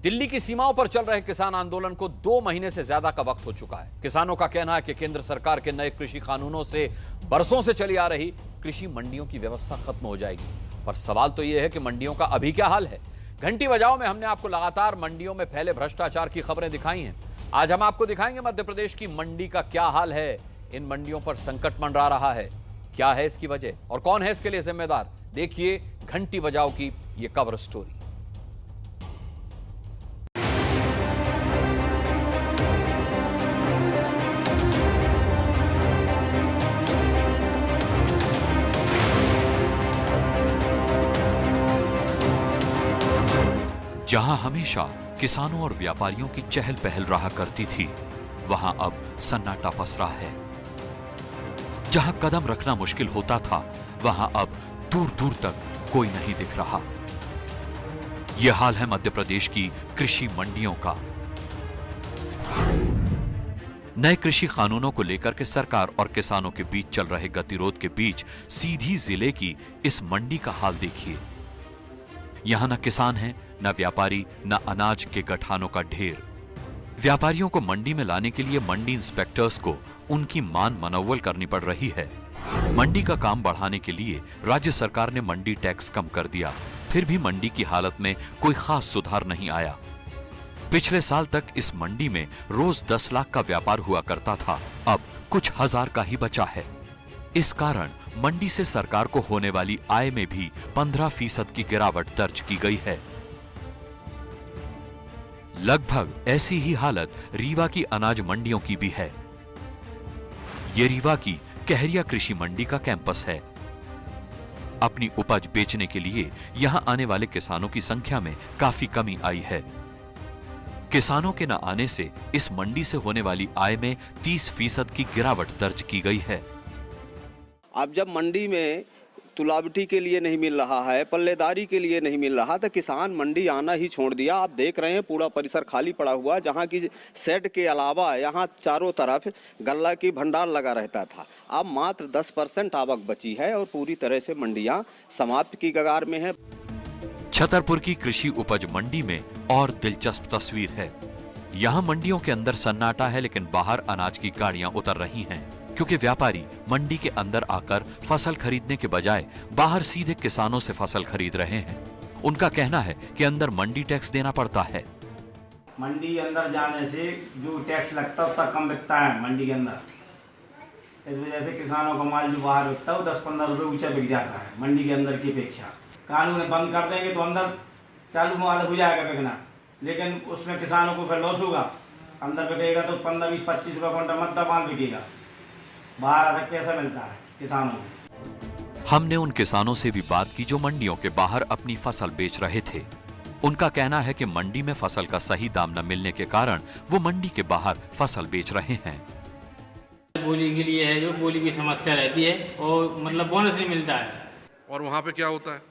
दिल्ली की सीमाओं पर चल रहे किसान आंदोलन को 2 महीने से ज्यादा का वक्त हो चुका है। किसानों का कहना है कि केंद्र सरकार के नए कृषि कानूनों से बरसों से चली आ रही कृषि मंडियों की व्यवस्था खत्म हो जाएगी। पर सवाल तो यह है कि मंडियों का अभी क्या हाल है। घंटी बजाओ में हमने आपको लगातार मंडियों में फैले भ्रष्टाचार की खबरें दिखाई हैं। आज हम आपको दिखाएंगे मध्य प्रदेश की मंडी का क्या हाल है। इन मंडियों पर संकट मंडरा रहा है, क्या है इसकी वजह और कौन है इसके लिए जिम्मेदार। देखिए घंटी बजाओ की यह कवर स्टोरी। जहां हमेशा किसानों और व्यापारियों की चहल पहल रहा करती थी, वहां अब सन्नाटा पसरा है। जहां कदम रखना मुश्किल होता था, वहां अब दूर दूर तक कोई नहीं दिख रहा। यह हाल है मध्य प्रदेश की कृषि मंडियों का। नए कृषि कानूनों को लेकर के सरकार और किसानों के बीच चल रहे गतिरोध के बीच सीधी जिले की इस मंडी का हाल देखिए। यहां न किसान हैं, न व्यापारी, न अनाज के गठानों का ढेर। व्यापारियों को मंडी में लाने के लिए मंडी इंस्पेक्टर्स को उनकी मान मनौवल करनी पड़ रही है। मंडी का काम बढ़ाने के लिए राज्य सरकार ने मंडी टैक्स कम कर दिया, फिर भी मंडी की हालत में कोई खास सुधार नहीं आया। पिछले साल तक इस मंडी में रोज 10 लाख का व्यापार हुआ करता था, अब कुछ हजार का ही बचा है। इस कारण मंडी से सरकार को होने वाली आय में भी 15% की गिरावट दर्ज की गई है। लगभग ऐसी ही हालत रीवा की अनाज मंडियों की भी है। ये रीवा की कहरिया कृषि मंडी का कैंपस है। अपनी उपज बेचने के लिए यहां आने वाले किसानों की संख्या में काफी कमी आई है। किसानों के न आने से इस मंडी से होने वाली आय में 30% की गिरावट दर्ज की गई है। अब जब मंडी में तुलावटी के लिए नहीं मिल रहा है, पल्लेदारी के लिए नहीं मिल रहा, तो किसान मंडी आना ही छोड़ दिया। आप देख रहे हैं पूरा परिसर खाली पड़ा हुआ, जहां की शेड के अलावा यहां चारों तरफ गल्ला की भंडार लगा रहता था। अब मात्र 10% आवक बची है और पूरी तरह से मंडियां समाप्त की कगार में है। छतरपुर की कृषि उपज मंडी में और दिलचस्प तस्वीर है। यहाँ मंडियों के अंदर सन्नाटा है, लेकिन बाहर अनाज की गाड़ियां उतर रही हैं, क्योंकि व्यापारी मंडी के अंदर आकर फसल खरीदने के बजाय बाहर सीधे किसानों से फसल खरीद रहे हैं। उनका कहना है कि अंदर मंडी टैक्स देना पड़ता है। मंडी अंदर जाने से जो टैक्स लगता है उतना कम बिकता है मंडी के अंदर। इस वजह से किसानों का माल जो बाहर बिकता है वो 10-15 रुपये ऊंचा बिक जाता है मंडी के अंदर की अपेक्षा। कानून बंद कर देंगे तो अंदर चालू माल हो जाएगा बिकना, लेकिन उसमें किसानों को फिर लॉस होगा। अंदर बिकेगा तो 15-20-25 रुपये क्विंटल मद्दा माल बिकेगा, बाहर अलग पैसा मिलता है किसानों को। हमने उन किसानों से भी बात की जो मंडियों के बाहर अपनी फसल बेच रहे थे। उनका कहना है कि मंडी में फसल का सही दाम न मिलने के कारण वो मंडी के बाहर फसल बेच रहे हैं। बोली के लिए है, जो बोली की समस्या रहती है और मतलब बोनस नहीं मिलता है। और वहाँ पे क्या होता है?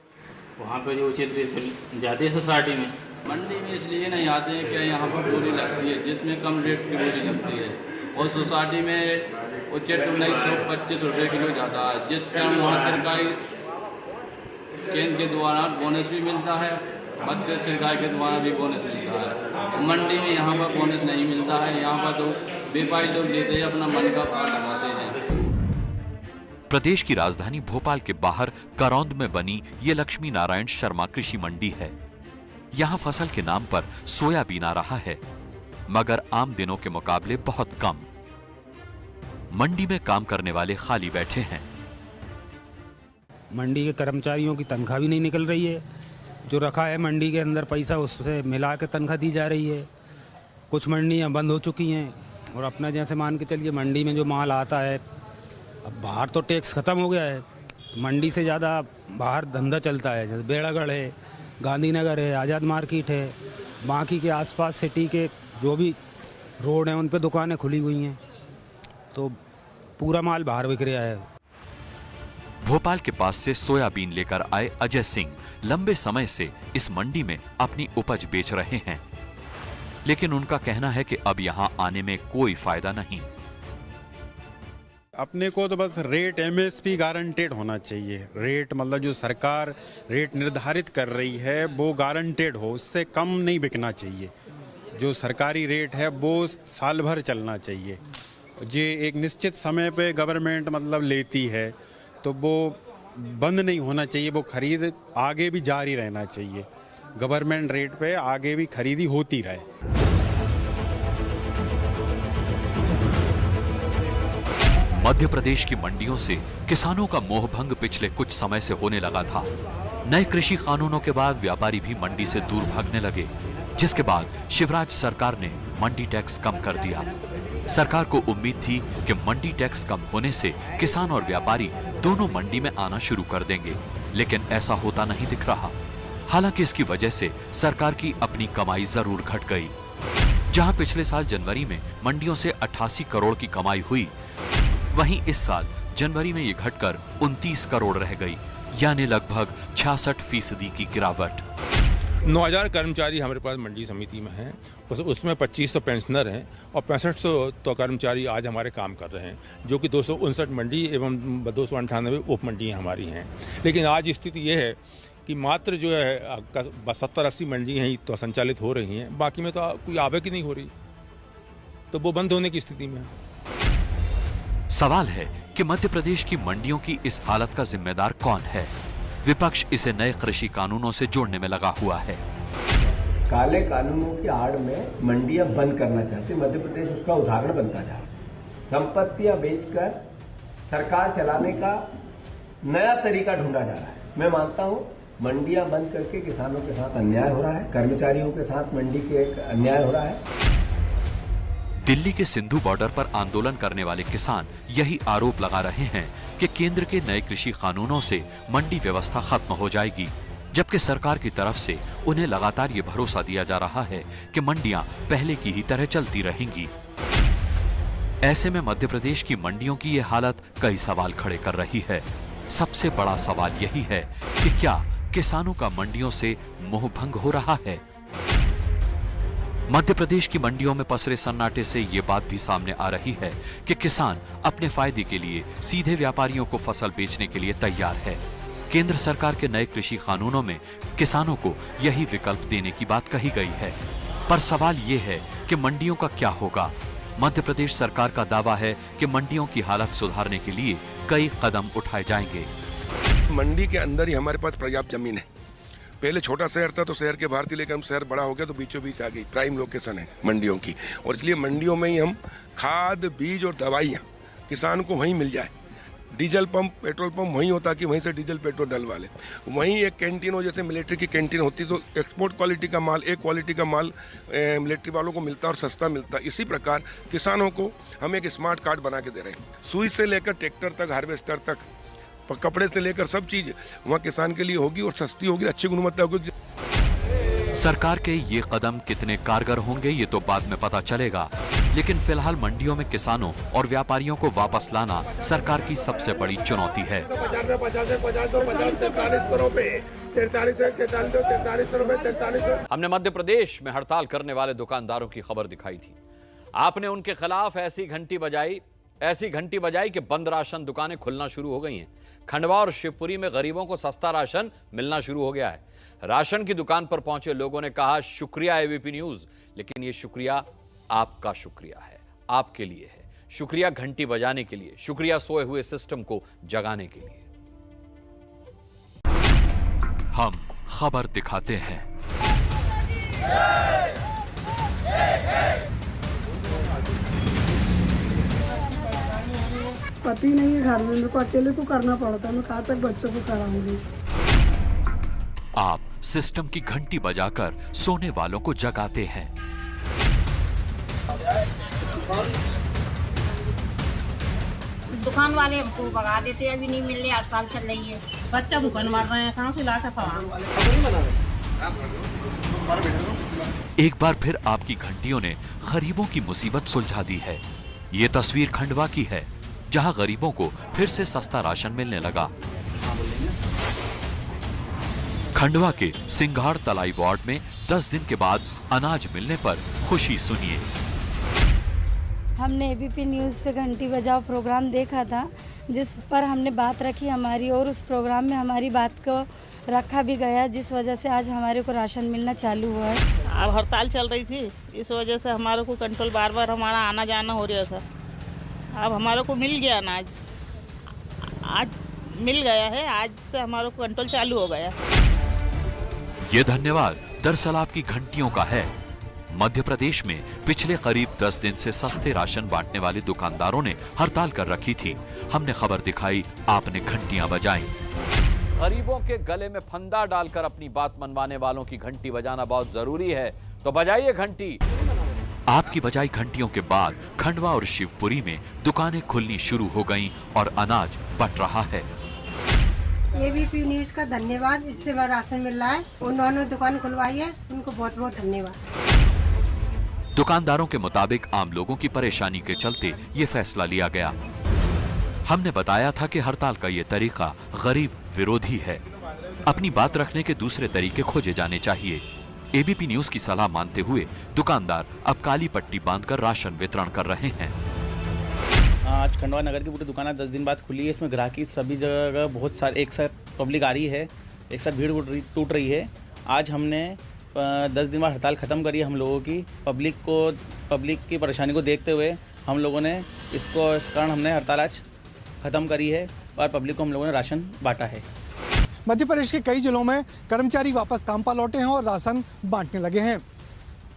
वहाँ पे जो उचित रेट जाती है सोसाइटी में। मंडी में इसलिए नहीं आते हैं कि यहाँ पर बोली लगती है जिसमें कम रेट की बोली लगती है, और सोसाइटी में उचित 125 रुपये किलो जाता है, जिस कारण वहाँ सरकारी केंद्र के द्वारा बोनस भी मिलता है, मध्य सरकार के द्वारा भी बोनस मिलता है। मंडी में यहाँ पर बोनस नहीं मिलता है। यहाँ पर तो व्यापारी लोग लेते हैं, अपना मन का भाव लगाते हैं। प्रदेश की राजधानी भोपाल के बाहर करौंद में बनी ये लक्ष्मी नारायण शर्मा कृषि मंडी है। यहाँ फसल के नाम पर सोयाबीन आ रहा है, मगर आम दिनों के मुकाबले बहुत कम। मंडी में काम करने वाले खाली बैठे हैं। मंडी के कर्मचारियों की तनख्वाह भी नहीं निकल रही है। जो रखा है मंडी के अंदर पैसा, उससे मिला के तनख्वाह दी जा रही है। कुछ मंडियां बंद हो चुकी हैं और अपना जैसे मान के चलिए मंडी में जो माल आता है, अब बाहर तो टैक्स ख़त्म हो गया है, मंडी से ज़्यादा बाहर धंधा चलता है। जैसे बेड़ागढ़ है, गांधीनगर है, आज़ाद मार्केट है, बाकी के आसपास सिटी के जो भी रोड हैं उन पे दुकानें खुली हुई हैं, तो पूरा माल बाहर बिक रहा है। भोपाल के पास से सोयाबीन लेकर आए अजय सिंह लंबे समय से इस मंडी में अपनी उपज बेच रहे हैं, लेकिन उनका कहना है कि अब यहां आने में कोई फायदा नहीं। अपने को तो बस रेट एमएसपी गारंटेड होना चाहिए। रेट मतलब जो सरकार रेट निर्धारित कर रही है वो गारंटेड हो, उससे कम नहीं बिकना चाहिए। जो सरकारी रेट है वो साल भर चलना चाहिए। जे एक निश्चित समय पे गवर्नमेंट मतलब लेती है तो वो बंद नहीं होना चाहिए, वो खरीद आगे भी जारी रहना चाहिए। गवर्नमेंट रेट पे आगे भी खरीदी होती रहे। मध्य प्रदेश की मंडियों से किसानों का मोहभंग पिछले कुछ समय से होने लगा था। नए कृषि कानूनों के बाद व्यापारी भी मंडी से दूर भागने लगे, जिसके बाद शिवराज सरकार ने मंडी टैक्स कम कर दिया। सरकार को उम्मीद थी कि मंडी टैक्स कम होने से किसान और व्यापारी दोनों मंडी में आना शुरू कर देंगे, लेकिन ऐसा होता नहीं दिख रहा। हालांकि इसकी वजह से सरकार की अपनी कमाई जरूर घट गई। जहां पिछले साल जनवरी में मंडियों से 88 करोड़ की कमाई हुई, वहीं इस साल जनवरी में ये घटकर 29 करोड़ रह गई, यानी लगभग 66% की गिरावट। 9000 कर्मचारी हमारे पास मंडी समिति में हैं, उसमें 2500 पेंशनर हैं और 6500 तो कर्मचारी आज हमारे काम कर रहे हैं, जो कि 259 मंडी एवं 298 उप मंडियाँ हमारी हैं। लेकिन आज स्थिति ये है कि मात्र जो है 70-80 मंडियाँ ही तो संचालित हो रही हैं, बाकी में तो कोई आवक ही नहीं हो रही, तो वो बंद होने की स्थिति में है। सवाल है कि मध्य प्रदेश की मंडियों की इस हालत का जिम्मेदार कौन है? विपक्ष इसे नए कृषि कानूनों से जोड़ने में लगा हुआ है। काले कानूनों की आड़ में मंडियां बंद करना चाहते, मध्य प्रदेश उसका उदाहरण बनता जा रहा है। संपत्तियां बेचकर सरकार चलाने का नया तरीका ढूंढा जा रहा है। मैं मानता हूं मंडियां बंद करके किसानों के साथ अन्याय हो रहा है, कर्मचारियों के साथ मंडी के एक अन्याय हो रहा है। दिल्ली के सिंधु बॉर्डर पर आंदोलन करने वाले किसान यही आरोप लगा रहे हैं कि केंद्र के नए कृषि कानूनों से मंडी व्यवस्था खत्म हो जाएगी, जबकि सरकार की तरफ से उन्हें लगातार ये भरोसा दिया जा रहा है कि मंडियां पहले की ही तरह चलती रहेंगी। ऐसे में मध्य प्रदेश की मंडियों की ये हालत कई सवाल खड़े कर रही है। सबसे बड़ा सवाल यही है कि क्या किसानों का मंडियों से मोहभंग हो रहा है? मध्य प्रदेश की मंडियों में पसरे सन्नाटे से ये बात भी सामने आ रही है कि किसान अपने फायदे के लिए सीधे व्यापारियों को फसल बेचने के लिए तैयार है। केंद्र सरकार के नए कृषि कानूनों में किसानों को यही विकल्प देने की बात कही गई है, पर सवाल ये है कि मंडियों का क्या होगा? मध्य प्रदेश सरकार का दावा है कि मंडियों की हालत सुधारने के लिए कई कदम उठाए जाएंगे। मंडी के अंदर ही हमारे पास पर्याप्त जमीन है। पहले छोटा शहर था तो शहर के बाहर थी, लेकिन हम शहर बड़ा हो गया तो बीचों बीच आ गई। प्राइम लोकेशन है मंडियों की, और इसलिए मंडियों में ही हम खाद, बीज और दवाइयाँ किसान को वहीं मिल जाए। डीजल पंप, पेट्रोल पंप वहीं होता कि वहीं से डीजल पेट्रोल डलवा ले। वहीं एक कैंटीन हो, जैसे मिलिट्री की कैंटीन होती तो एक्सपोर्ट क्वालिटी का माल, एक क्वालिटी का माल मिलिट्री वालों को मिलता और सस्ता मिलता। इसी प्रकार किसानों को हम एक स्मार्ट कार्ड बना के दे रहे हैं। सुई से लेकर ट्रैक्टर तक, हार्वेस्टर तक, कपड़े से लेकर सब चीज वहाँ किसान के लिए होगी और सस्ती होगी, अच्छी गुणवत्ता होगी। सरकार के ये कदम कितने कारगर होंगे ये तो बाद में पता चलेगा, लेकिन फिलहाल मंडियों में किसानों और व्यापारियों को वापस लाना सरकार की सबसे बड़ी चुनौती है। हमने मध्य प्रदेश में हड़ताल करने वाले दुकानदारों की खबर दिखाई थी। आपने उनके खिलाफ ऐसी घंटी बजाई कि बंद राशन दुकानें खुलना शुरू हो गई हैं। खंडवा और शिवपुरी में गरीबों को सस्ता राशन मिलना शुरू हो गया है। राशन की दुकान पर पहुंचे लोगों ने कहा, शुक्रिया एबीपी न्यूज, लेकिन ये शुक्रिया आपका शुक्रिया है, आपके लिए है। शुक्रिया घंटी बजाने के लिए, शुक्रिया सोए हुए सिस्टम को जगाने के लिए। हम खबर दिखाते हैं। पति नहीं है घर में, मेरे को अकेले को करना पड़ता है। मैं कहाँ तक बच्चों को कराऊंगी? आप सिस्टम की घंटी बजाकर सोने वालों को जगाते हैं। दुकान वाले हमको भगा देते हैं, अभी नहीं मिल रही, हड़ताल चल रही है। बच्चा भूखन मार रहे हैं, कहाँ से ला कर एक बार फिर आपकी घंटियों ने गरीबों की मुसीबत सुलझा दी है। ये तस्वीर खंडवा की है, जहां गरीबों को फिर से सस्ता राशन मिलने लगा। खंडवा के सिंघाड़ तलाई वार्ड में 10 दिन के बाद अनाज मिलने पर खुशी सुनिए। हमने एबीपी न्यूज़ पे घंटी बजाओ प्रोग्राम देखा था, जिस पर हमने बात रखी हमारी, और उस प्रोग्राम में हमारी बात को रखा भी गया, जिस वजह से आज हमारे को राशन मिलना चालू हुआ है। अब हड़ताल चल रही थी, इस वजह से हमारे को कंट्रोल बार बार हमारा आना जाना हो रहा था। अब हमारे को मिल गया अनाज, आज मिल गया है, आज से हमारे को कंट्रोल चालू हो गया। ये धन्यवाद दरअसल आपकी घंटियों का है। मध्य प्रदेश में पिछले करीब 10 दिन से सस्ते राशन बांटने वाले दुकानदारों ने हड़ताल कर रखी थी। हमने खबर दिखाई, आपने घंटियां बजाई। गरीबों के गले में फंदा डालकर अपनी बात मनवाने वालों की घंटी बजाना बहुत जरूरी है, तो बजाइए घंटी। आपकी बजाई घंटियों के बाद खंडवा और शिवपुरी में दुकानें खुलनी शुरू हो गईं और अनाज बंट रहा है। एबीपी न्यूज़ का धन्यवाद, इससे बड़ा राशन मिल रहा है। उन्होंने दुकान खुलवाई है, उनको बहुत बहुत धन्यवाद। दुकानदारों के मुताबिक आम लोगों की परेशानी के चलते ये फैसला लिया गया। हमने बताया था कि हड़ताल का ये तरीका गरीब विरोधी है। अपनी बात रखने के दूसरे तरीके खोजे जाने चाहिए। एबीपी न्यूज़ की सलाह मानते हुए दुकानदार अब काली पट्टी बांधकर राशन वितरण कर रहे हैं। आज खंडवा नगर की पूरी दुकानें 10 दिन बाद खुली है। इसमें ग्राहकी सभी जगह बहुत सारे एक साथ पब्लिक आ रही है, एक साथ भीड़ टूट रही है। आज हमने 10 दिन बाद हड़ताल ख़त्म करी है। हम लोगों की पब्लिक की परेशानी को देखते हुए हम लोगों ने इस कारण हमने हड़ताल आज ख़त्म करी है और पब्लिक को हम लोगों ने राशन बांटा है। मध्य प्रदेश के कई जिलों में कर्मचारी वापस काम पर लौटे हैं और राशन बांटने लगे हैं।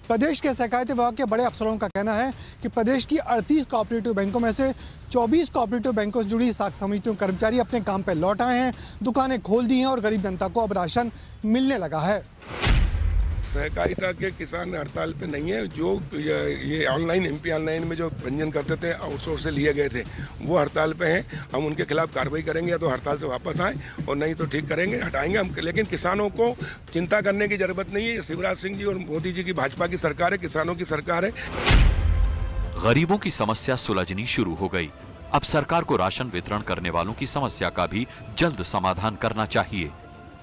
प्रदेश के सहकारिता विभाग के बड़े अफसरों का कहना है कि प्रदेश की 38 कोऑपरेटिव बैंकों में से 24 कोऑपरेटिव बैंकों से जुड़ी साख समितियों कर्मचारी अपने काम पर लौट आए हैं, दुकानें खोल दी हैं और गरीब जनता को अब राशन मिलने लगा है। सहकारिता के किसान हड़ताल पे नहीं है। जो ये ऑनलाइन एमपी ऑनलाइन में जो पंजीयन करते थे, आउटसोर्स से लिए गए थे, वो हड़ताल पे हैं। हम उनके खिलाफ कार्रवाई करेंगे, या तो हड़ताल से वापस आए और नहीं तो ठीक करेंगे, हटाएंगे हम। लेकिन किसानों को चिंता करने की जरूरत नहीं है। शिवराज सिंह जी और मोदी जी की भाजपा की सरकार है, किसानों की सरकार है। गरीबों की समस्या सुलझनी शुरू हो गई। अब सरकार को राशन वितरण करने वालों की समस्या का भी जल्द समाधान करना चाहिए।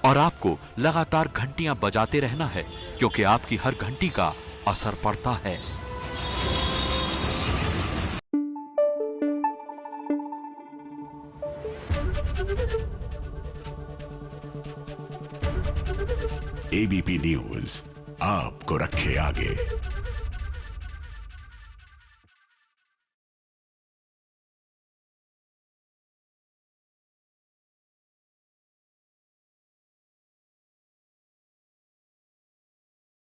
और आपको लगातार घंटियां बजाते रहना है, क्योंकि आपकी हर घंटी का असर पड़ता है। एबीपी न्यूज़ आपको रखे आगे।